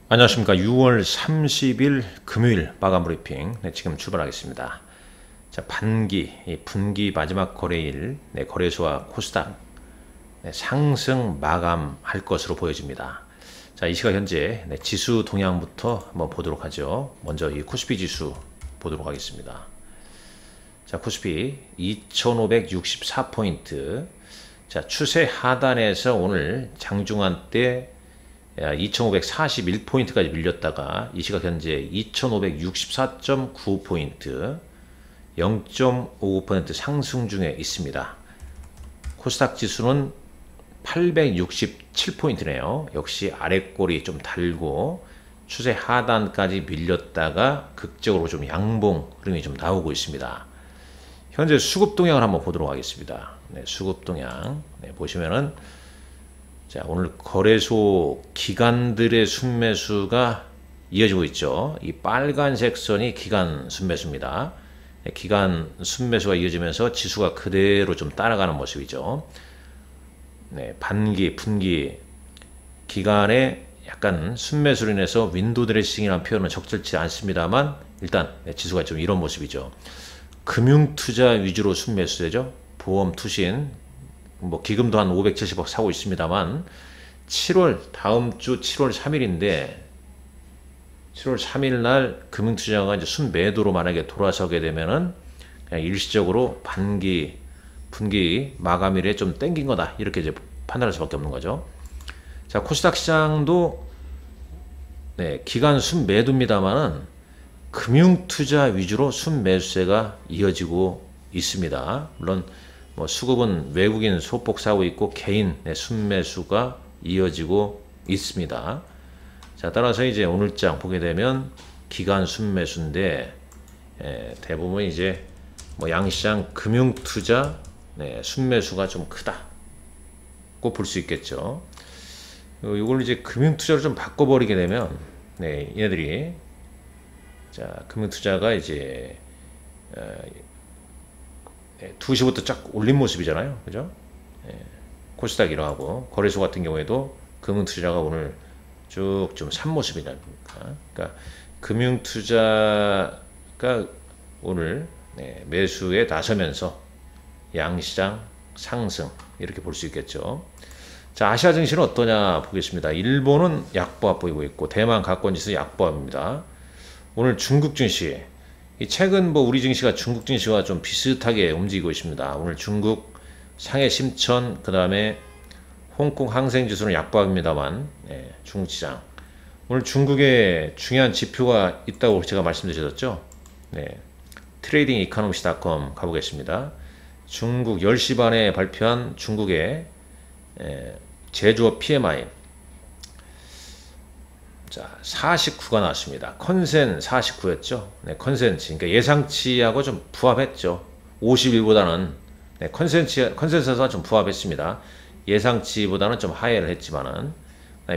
안녕하십니까. 6월 30일 금요일 마감 브리핑 지금 출발하겠습니다. 자, 분기 마지막 거래일 거래소와 코스닥 상승 마감할 것으로 보여집니다. 자, 이 시각 현재 지수 동향부터 한번 보도록 하죠. 먼저 이 코스피 지수 보도록 하겠습니다. 자, 코스피 2564포인트. 자, 추세 하단에서 오늘 장중한 때 2541포인트까지 밀렸다가 이 시각 현재 2564.9포인트 0.59% 상승 중에 있습니다. 코스닥 지수는 867포인트네요. 역시 아랫골이 좀 달고 추세 하단까지 밀렸다가 극적으로 좀 양봉 흐름이 좀 나오고 있습니다. 현재 수급 동향을 한번 보도록 하겠습니다. 수급 동향 보시면은 자, 오늘 거래소 기관들의 순매수가 이어지고 있죠. 이 빨간색 선이 기관 순매수입니다. 기관 순매수가 이어지면서 지수가 그대로 좀 따라가는 모습이죠. 분기 기관의 약간 순매수로 인해서 윈도우 드레싱이라는 표현은 적절치 않습니다만 일단 지수가 좀 이런 모습이죠. 금융투자 위주로 순매수되죠. 보험, 투신, 기금도 한 570억 사고 있습니다만 다음 주 7월 3일인데 7월 3일 날 금융투자가 이제 순매도로 만약에 돌아서게 되면은 그냥 일시적으로 분기 마감일에 좀 땡긴 거다 이렇게 이제 판단할 수밖에 없는 거죠. 자, 코스닥 시장도 기간 순매도입니다만은 금융투자 위주로 순매수세가 이어지고 있습니다. 물론 수급은 외국인 소폭 사고 있고 개인 순매수가 이어지고 있습니다. 자, 따라서 이제 오늘장 보게 되면 기관 순매수인데 대부분 이제 양시장 금융투자 순매수가 좀 크다고 볼 수 있겠죠. 이걸 이제 금융투자로 좀 바꿔버리게 되면 얘네들이 자, 금융투자가 이제 2시부터 쫙 올린 모습이잖아요. 그죠? 코스닥 이러하고 거래소 같은 경우에도 금융투자가 오늘 쭉 좀 산 모습이라니까. 그러니까 금융투자가 오늘 매수에 나서면서 양시장 상승 이렇게 볼 수 있겠죠. 자, 아시아 증시는 어떠냐 보겠습니다. 일본은 약보합 보이고 있고 대만 가권지수 약보합입니다. 오늘 중국 증시 최근 우리 증시가 중국 증시와 좀 비슷하게 움직이고 있습니다. 오늘 중국 상해 심천 그 다음에 홍콩 항생 지수는 약보합니다만 중국 시장 오늘 중국에 중요한 지표가 있다고 제가 말씀드렸죠. 트레이딩 이코노미스닷컴 가보겠습니다. 중국 10시 반에 발표한 중국의 제조업 PMI 자, 49가 나왔습니다. 컨센 49였죠. 컨센치. 그러니까 예상치하고 좀 부합했죠. 51보다는 컨센서스가 좀 부합했습니다. 예상치보다는 좀 하회를 했지만은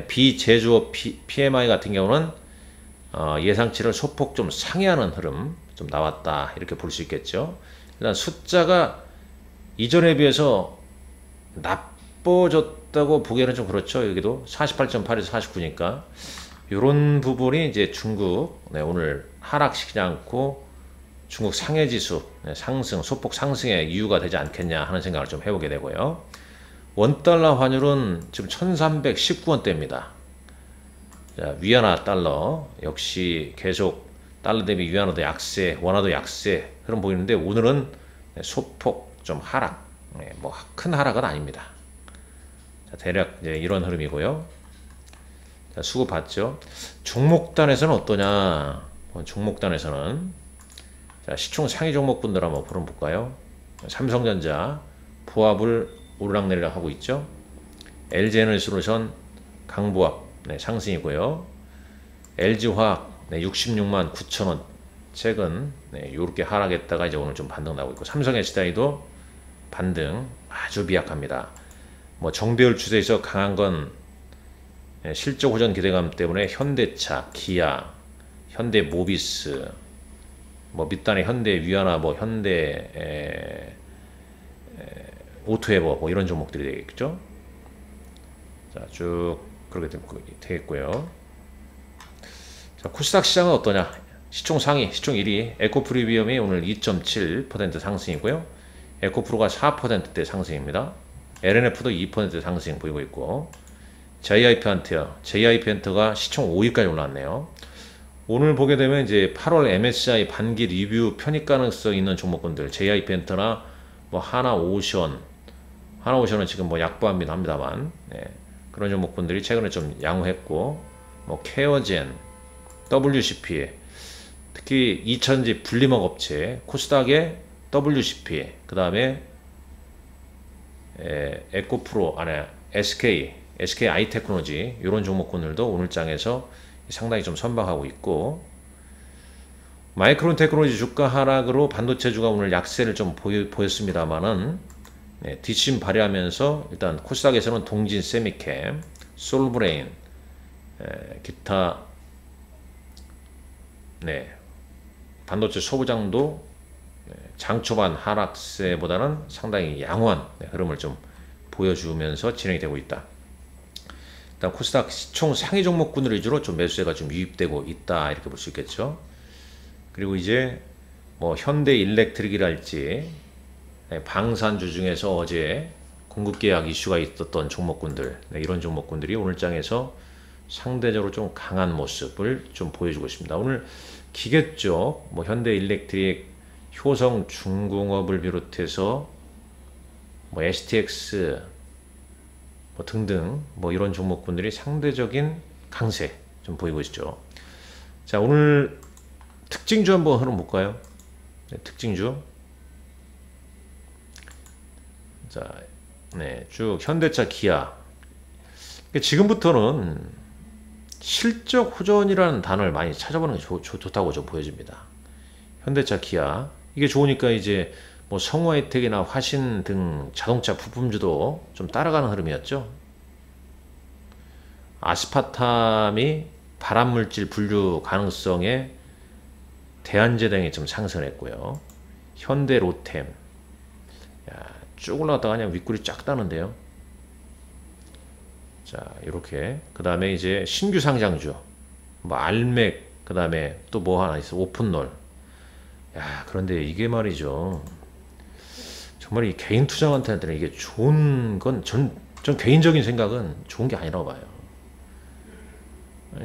비제조업 PMI 같은 경우는 예상치를 소폭 좀 상회하는 흐름 좀 나왔다. 이렇게 볼 수 있겠죠. 일단 숫자가 이전에 비해서 나빠졌다고 보기에는 좀 그렇죠. 여기도 48.8에서 49니까 이런 부분이 이제 중국 오늘 하락시키지 않고 중국 상해지수 상승 소폭 상승의 이유가 되지 않겠냐 하는 생각을 좀 해보게 되고요. 원달러 환율은 지금 1319원대입니다. 자, 위안화 달러 역시 계속 달러 대비 위안화도 약세, 원화도 약세 그런 보이는데 오늘은 소폭 좀 하락, 큰 하락은 아닙니다. 자, 대략 이제 이런 흐름이고요. 자, 수급 봤죠? 종목단에서는 어떠냐? 종목단에서는 자, 시총 상위 종목분들 한번 볼까요? 삼성전자 부합을 오르락내리락 하고 있죠. LG에너지솔루션 강부합 상승이고요. LG화학 66만 9천원 최근 이렇게 하락했다가 이제 오늘 좀 반등 나오고 있고 삼성 SDI도 반등 아주 미약합니다. 정배열 추세에서 강한 건 실적 호전 기대감 때문에 현대차, 기아, 현대모비스, 밑단에 현대 위안화, 현대 오토에버 이런 종목들이 되겠죠. 자, 쭉 그렇게 되겠고요. 자, 코스닥 시장은 어떠냐? 시총 상위, 시총 1위 에코프리미엄이 오늘 2.7% 상승이고요. 에코프로가 4%대 상승입니다. LNF도 2% 상승 보이고 있고, JIP한테가 시총 5위까지 올랐네요. 오늘 보게 되면 이제 8월 MSCI 반기 리뷰 편입 가능성 있는 종목군들, JIP한테나 뭐 하나오션은 지금 뭐 약보합니다 합니다만, 네, 그런 종목군들이 최근에 좀 양호했고, 뭐 케어젠, WCP, 특히 2000지 분리막 업체 코스닥의 WCP, 그 다음에 에코프로 안에 SK 아이테크놀로지 이런 종목군들도 오늘 장에서 상당히 좀 선방하고 있고, 마이크론 테크놀로지 주가 하락으로 반도체주가 오늘 약세를 좀 보였습니다만은, 네, 뒷심 발휘하면서 일단 코스닥에서는 동진 세미캠, 솔브레인, 기타 네, 반도체 소부장도 장 초반 하락세보다는 상당히 양호한 흐름을 좀 보여주면서 진행이 되고 있다. 일단 코스닥 시총 상위 종목군들 위주로 좀 매수세가 좀 유입되고 있다 이렇게 볼 수 있겠죠. 그리고 이제 뭐 현대 일렉트릭이랄지 방산주 중에서 어제 공급 계약 이슈가 있었던 종목군들, 이런 종목군들이 오늘 장에서 상대적으로 좀 강한 모습을 좀 보여주고 있습니다. 오늘 기계 쪽, 뭐 현대 일렉트릭, 효성 중공업을 비롯해서 뭐 STX 뭐 등등 뭐 이런 종목군들이 상대적인 강세 좀 보이고 있죠. 자, 오늘 특징주 한번 흐름 볼까요? 네, 특징주. 자, 네, 쭉 현대차, 기아. 지금부터는 실적 호전이라는 단어를 많이 찾아보는 게 좋다고 좀 보여집니다. 현대차, 기아. 이게 좋으니까 이제 뭐 성화혜택이나 화신 등 자동차 부품주도 좀 따라가는 흐름이었죠. 아스파탐이 발암물질 분류 가능성에 대안제 등이 좀 상승했고요. 현대 로템. 야, 쭉 올라갔다가 그냥 윗골이 쫙 따는데요. 자, 이렇게. 그 다음에 이제 신규 상장주, 뭐 알맥, 그 다음에 또 뭐 하나 있어, 오픈롤. 야, 그런데 이게 말이죠. 정말 이 개인 투자한테는 이게 좋은 건 전 개인적인 생각은 좋은 게 아니라고 봐요.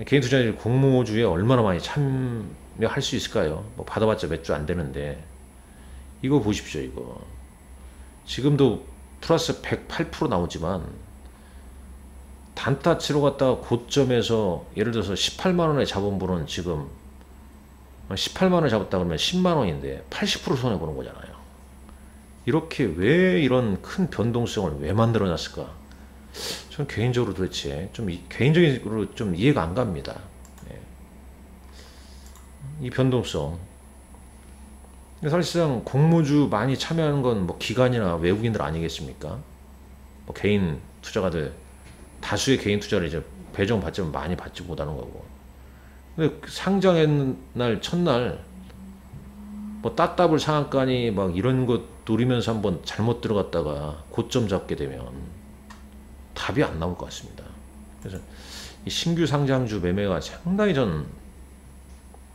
개인 투자자들이 공모주에 얼마나 많이 참여할 수 있을까요? 뭐 받아봤자 몇 주 안 되는데. 이거 보십시오, 이거. 지금도 플러스 108% 나오지만, 단타 치러 갔다가 고점에서 예를 들어서 18만원에 잡은 분은 지금 18만원을 잡았다 그러면 10만원인데 80% 손해보는 거잖아요. 이렇게 왜 이런 큰 변동성을 왜 만들어 놨을까? 저는 개인적으로 도대체 개인적으로 좀 이해가 안 갑니다. 네. 이 변동성. 사실상 공모주 많이 참여하는 건 뭐 기관이나 외국인들 아니겠습니까? 뭐 개인 투자가들, 다수의 개인 투자를 이제 배정 받지만 많이 받지 못하는 거고. 근데 상장했는 날 첫날 뭐 따따블 상한가니 막 이런 거 노리면서 한번 잘못 들어갔다가 고점 잡게 되면 답이 안 나올 것 같습니다. 그래서 이 신규 상장주 매매가 상당히 전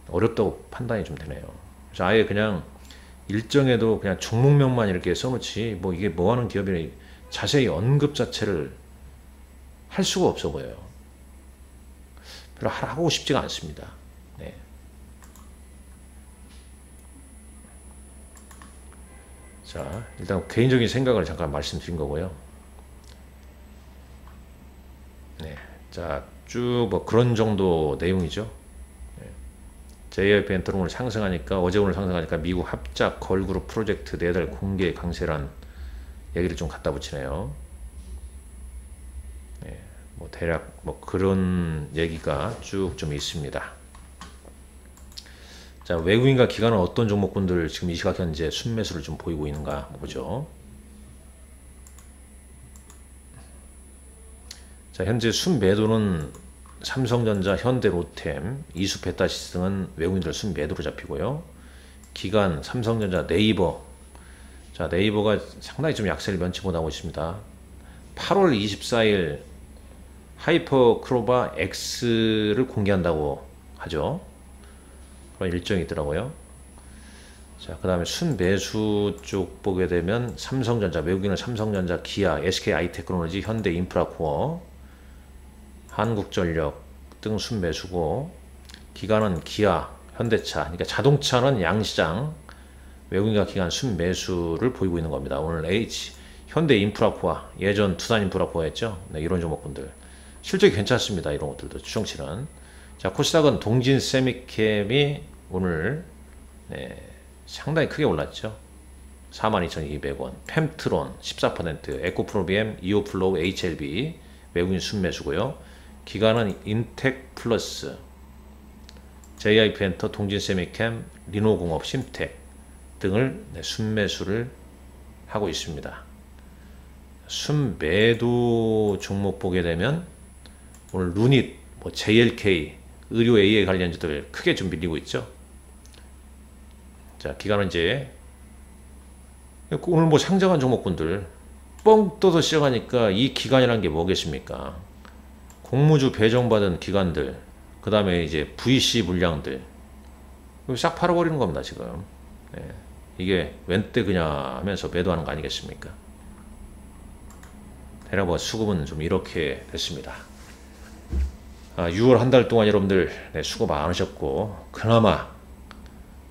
어렵다고 판단이 좀 되네요. 그래서 아예 그냥 일정에도 그냥 종목명만 이렇게 써놓지 뭐 이게 뭐 하는 기업이니 자세히 언급 자체를 할 수가 없어 보여요. 별로 하고 싶지가 않습니다. 네. 자, 일단 개인적인 생각을 잠깐 말씀드린 거고요. 네. 자, 쭉 뭐 그런 정도 내용이죠. 네. JYP 엔터는 오늘 상승하니까, 어제 오늘 상승하니까 미국 합작 걸그룹 프로젝트 4달 공개 강세란 얘기를 좀 갖다 붙이네요. 네, 뭐 대략 뭐 그런 얘기가 쭉 좀 있습니다. 자, 외국인과 기관은 어떤 종목군들 지금 이 시각 현재 순매수를 좀 보이고 있는가 보죠. 자, 현재 순매도는 삼성전자, 현대, 로템, 이수, 베타시스 등은 외국인들 순매도로 잡히고요. 기관, 삼성전자, 네이버. 자, 네이버가 상당히 좀 약세를 면치 못하고 있습니다. 8월 24일 하이퍼크로바 X를 공개한다고 하죠. 그런 일정이 있더라고요. 자, 그 다음에 순매수 쪽 보게 되면 삼성전자, 외국인은 삼성전자, 기아, SK아이테크놀로지, 현대인프라코어, 한국전력 등 순매수고, 기관은 기아, 현대차, 그러니까 자동차는 양시장, 외국인과 기관 순매수를 보이고 있는 겁니다. 오늘 현대인프라코어, 예전 두산인프라코어였죠. 네, 이런 종목군들 실적이 괜찮습니다. 이런 것들도 추정치는. 자, 코스닥은 동진세미캠이 오늘 상당히 크게 올랐죠. 42,200원. 펨트론 14%, 에코프로비엠, 이오플로우, HLB 외국인 순매수고요. 기관은 인텍플러스, JIP엔터, 동진세미캠, 리노공업, 심텍 등을 순매수를 하고 있습니다. 순매도 종목 보게 되면 오늘 루닛, JLK, 의료 AA 관련주들 크게 좀 밀리고 있죠. 자, 기관은 이제 오늘 상장한 종목군들 뻥 떠서 시작하니까 이 기관이란 게 뭐겠습니까? 공무주 배정받은 기관들, 그 다음에 이제 VC 물량들 싹 팔아버리는 겁니다 지금. 이게 웬때 그냐 하면서 매도하는 거 아니겠습니까? 대략 수급은 좀 이렇게 됐습니다. 6월 한 달 동안 여러분들 수고 많으셨고, 그나마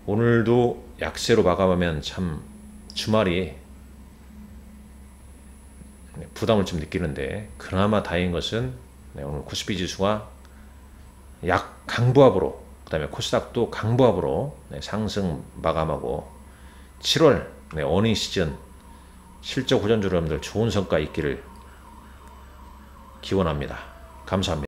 오늘도 약세로 마감하면 참 주말이 부담을 좀 느끼는데, 그나마 다행인 것은 오늘 코스피 지수가 약 강보합으로, 그 다음에 코스닥도 강보합으로 상승 마감하고 7월 어닝 시즌 실적 호전주 여러분들 좋은 성과 있기를 기원합니다. 감사합니다.